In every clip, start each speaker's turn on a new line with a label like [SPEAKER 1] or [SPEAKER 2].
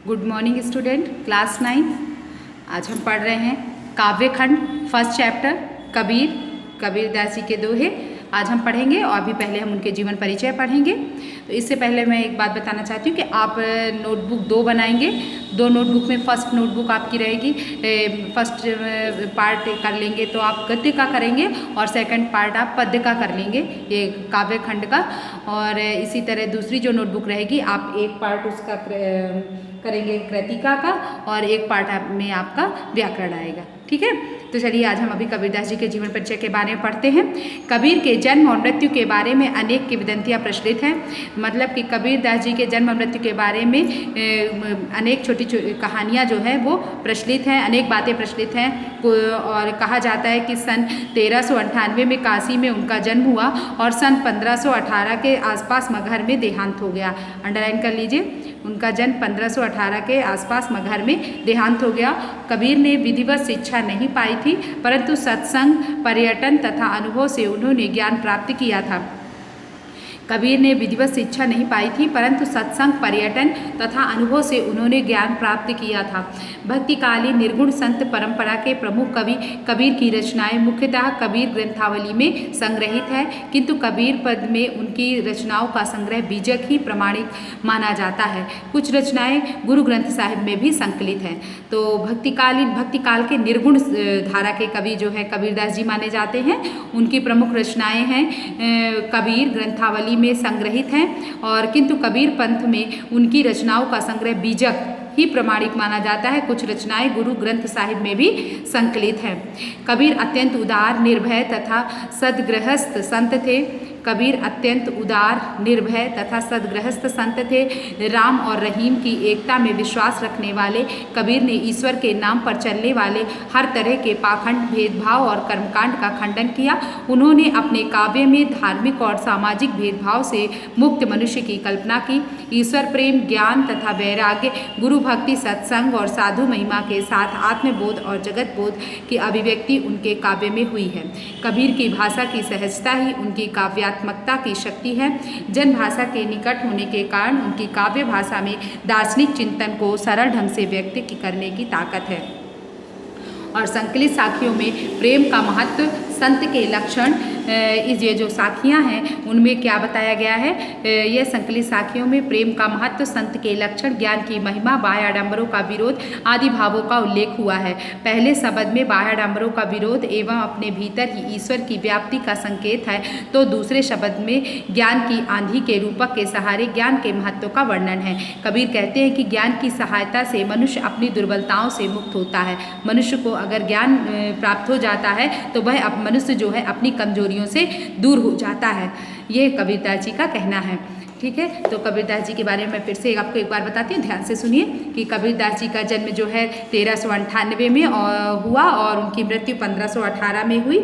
[SPEAKER 1] Good morning student, class 9। आज हम पढ़ रहे हैं काव्य खंड फर्स्ट चैप्टर कबीरदास जी के दोहे। आज हम पढ़ेंगे और भी पहले हम उनके जीवन परिचय पढ़ेंगे। तो इससे पहले मैं एक बात बताना चाहती हूँ कि आप नोटबुक 2 बनाएंगे। 2 नोटबुक में फर्स्ट नोटबुक आपकी रहेगी, फर्स्ट पार्ट कर लेंगे तो आप गद्य का करेंगे और सेकंड पार्ट आप पद्य का कर लेंगे, ये काव्य खंड का। और इसी तरह दूसरी जो नोटबुक रहेगी आप एक पार्ट उसका करेंगे कृतिका का और एक पार्ट में आपका व्याकरण आएगा। ठीक है, तो चलिए आज हम अभी कबीरदास जी के जीवन परिचय के बारे में पढ़ते हैं। कबीर के जन्म और मृत्यु के बारे में अनेक किंवदंतियाँ प्रचलित हैं। मतलब कि कबीरदास जी के जन्म और मृत्यु के बारे में अनेक छोटी कहानियाँ जो है वो प्रचलित हैं, अनेक बातें प्रचलित हैं। और कहा जाता है कि सन 1398 में काशी में उनका जन्म हुआ और सन 1518 के आसपास मगहर में देहांत हो गया। अंडरलाइन कर लीजिए, उनका जन्म 1518 के आसपास मगहर में देहांत हो गया। कबीर ने विधिवत शिक्षा नहीं पाई थी, परंतु सत्संग, पर्यटन तथा अनुभव से उन्होंने ज्ञान प्राप्त किया था। कबीर ने विधिवत शिक्षा नहीं पाई थी, परंतु सत्संग, पर्यटन तथा अनुभव से उन्होंने ज्ञान प्राप्त किया था। भक्तिकालीन निर्गुण संत परंपरा के प्रमुख कवि कबीर की रचनाएं मुख्यतः कबीर ग्रंथावली में संग्रहित है, किंतु कबीर पद में उनकी रचनाओं का संग्रह बीजक ही प्रमाणिक माना जाता है। कुछ रचनाएं गुरु ग्रंथ साहिब में भी संकलित हैं। तो भक्तिकाल के निर्गुण धारा के कवि जो है कबीरदास जी माने जाते हैं। उनकी प्रमुख रचनाएं हैं कबीर ग्रंथावली में संग्रहित हैं, और किंतु कबीर पंथ में उनकी रचनाओं का संग्रह बीजक ही प्रमाणिक माना जाता है। कुछ रचनाएं गुरु ग्रंथ साहिब में भी संकलित हैं। कबीर अत्यंत उदार, निर्भय तथा सद्गृहस्थ संत थे। कबीर अत्यंत उदार, निर्भय तथा सद्गृहस्थ संत थे। राम और रहीम की एकता में विश्वास रखने वाले कबीर ने ईश्वर के नाम पर चलने वाले हर तरह के पाखंड, भेदभाव और कर्मकांड का खंडन किया। उन्होंने अपने काव्य में धार्मिक और सामाजिक भेदभाव से मुक्त मनुष्य की कल्पना की। ईश्वर प्रेम, ज्ञान तथा वैराग्य, गुरु भक्ति, सत्संग और साधु महिमा के साथ आत्मबोध और जगत बोध की अभिव्यक्ति उनके काव्य में हुई है। कबीर की भाषा की सहजता ही उनकी काव्यात्मकता की शक्ति है। जनभाषा के निकट होने के कारण उनकी काव्य भाषा में दार्शनिक चिंतन को सरल ढंग से व्यक्त करने की ताकत है। और संकलित साखियों में प्रेम का महत्व, संत के लक्षण, ये जो साखियाँ हैं उनमें क्या बताया गया है। यह संकलित साखियों में प्रेम का महत्व, संत के लक्षण, ज्ञान की महिमा, बाह्य आडंबरों का विरोध आदि भावों का उल्लेख हुआ है। पहले शब्द में बाह्य आडंबरों का विरोध एवं अपने भीतर ही ईश्वर की व्याप्ति का संकेत है, तो दूसरे शब्द में ज्ञान की आंधी के रूपक के सहारे ज्ञान के महत्व का वर्णन है। कबीर कहते हैं कि ज्ञान की सहायता से मनुष्य अपनी दुर्बलताओं से मुक्त होता है। मनुष्य को अगर ज्ञान प्राप्त हो जाता है तो वह मनुष्य जो है अपनी कमजोरियों से दूर हो जाता है। ये कबीरदास जी का कहना है। ठीक है, तो कबीरदास जी के बारे में फिर से आपको एक बार बताती हूँ, ध्यान से सुनिए कि कबीरदास जी का जन्म जो है 1398 में हुआ और उनकी मृत्यु 1518 में हुई।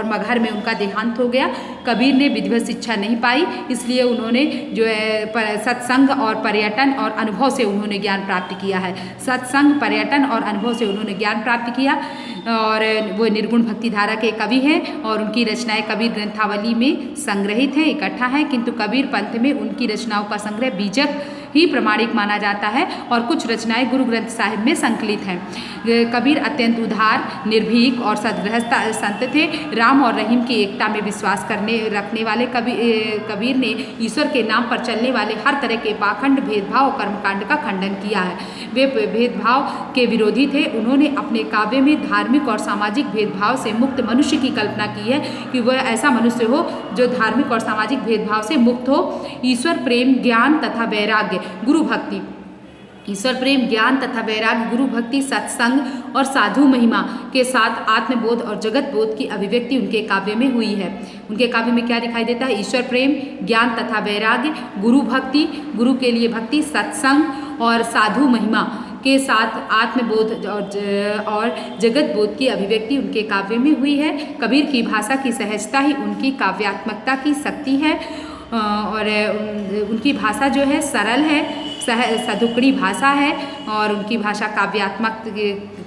[SPEAKER 1] मगहर में उनका देहांत हो गया। कबीर ने विधिवत शिक्षा नहीं पाई, इसलिए उन्होंने जो है सत्संग और पर्यटन और अनुभव से उन्होंने ज्ञान प्राप्त किया है। सत्संग, पर्यटन और अनुभव से उन्होंने ज्ञान प्राप्त किया। और वो निर्गुण भक्ति धारा के कवि हैं और उनकी रचनाएं कबीर ग्रंथावली में संग्रहित हैं, इकट्ठा हैं, किंतु कबीर पंथ में उनकी रचनाओं का संग्रह बीजक ही प्रमाणिक माना जाता है और कुछ रचनाएं गुरु ग्रंथ साहिब में संकलित हैं। कबीर अत्यंत उदार, निर्भीक और सद्गृहस्थ संत थे। राम और रहीम की एकता में विश्वास रखने वाले कबीर ने ईश्वर के नाम पर चलने वाले हर तरह के पाखंड, भेदभाव और कर्मकांड का खंडन किया है। वे भेदभाव के विरोधी थे। उन्होंने अपने काव्य में धार्मिक और सामाजिक भेदभाव से मुक्त मनुष्य की कल्पना की है कि वह ऐसा मनुष्य हो जो धार्मिक और सामाजिक भेदभाव से मुक्त हो। ईश्वर प्रेम, ज्ञान तथा वैराग्य, गुरु भक्ति, ईश्वर प्रेम, ज्ञान तथा वैराग्य, गुरु भक्ति, सत्संग और साधु महिमा के साथ आत्मबोध और जगत बोध की अभिव्यक्ति उनके काव्य में हुई है। उनके काव्य में क्या दिखाई देता है? ईश्वर प्रेम, ज्ञान तथा वैराग्य, गुरु भक्ति, गुरु के लिए भक्ति, सत्संग और साधु महिमा के साथ आत्मबोध और जगत बोध की अभिव्यक्ति उनके काव्य में हुई है। कबीर की भाषा की सहजता ही उनकी काव्यात्मकता की शक्ति है। और उनकी भाषा जो है सरल है, सधुकड़ी भाषा है और उनकी भाषा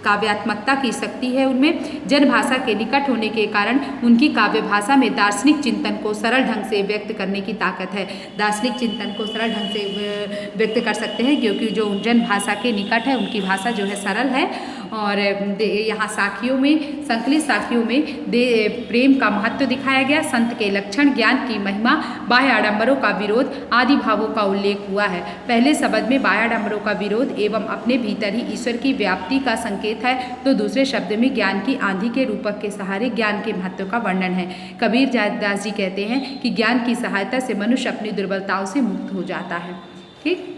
[SPEAKER 1] काव्यात्मकता की शक्ति है उनमें। जनभाषा के निकट होने के कारण उनकी काव्य भाषा में दार्शनिक चिंतन को सरल ढंग से व्यक्त करने की ताकत है। दार्शनिक चिंतन को सरल ढंग से व्यक्त कर सकते हैं क्योंकि जो जनभाषा के निकट है उनकी भाषा जो है सरल है। और यहाँ साखियों में, संकलित साखियों में प्रेम का महत्व दिखाया गया, संत के लक्षण, ज्ञान की महिमा, बाह्य आडंबरों का विरोध आदि भावों का उल्लेख हुआ है। पहले शब्द में बाह्य आडंबरों का विरोध एवं अपने भीतर ही ईश्वर की व्याप्ति का संकेत है, तो दूसरे शब्द में ज्ञान की आंधी के रूपक के सहारे ज्ञान के महत्व का वर्णन है। कबीर दास जी कहते हैं कि ज्ञान की सहायता से मनुष्य अपनी दुर्बलताओं से मुक्त हो जाता है। ठीक।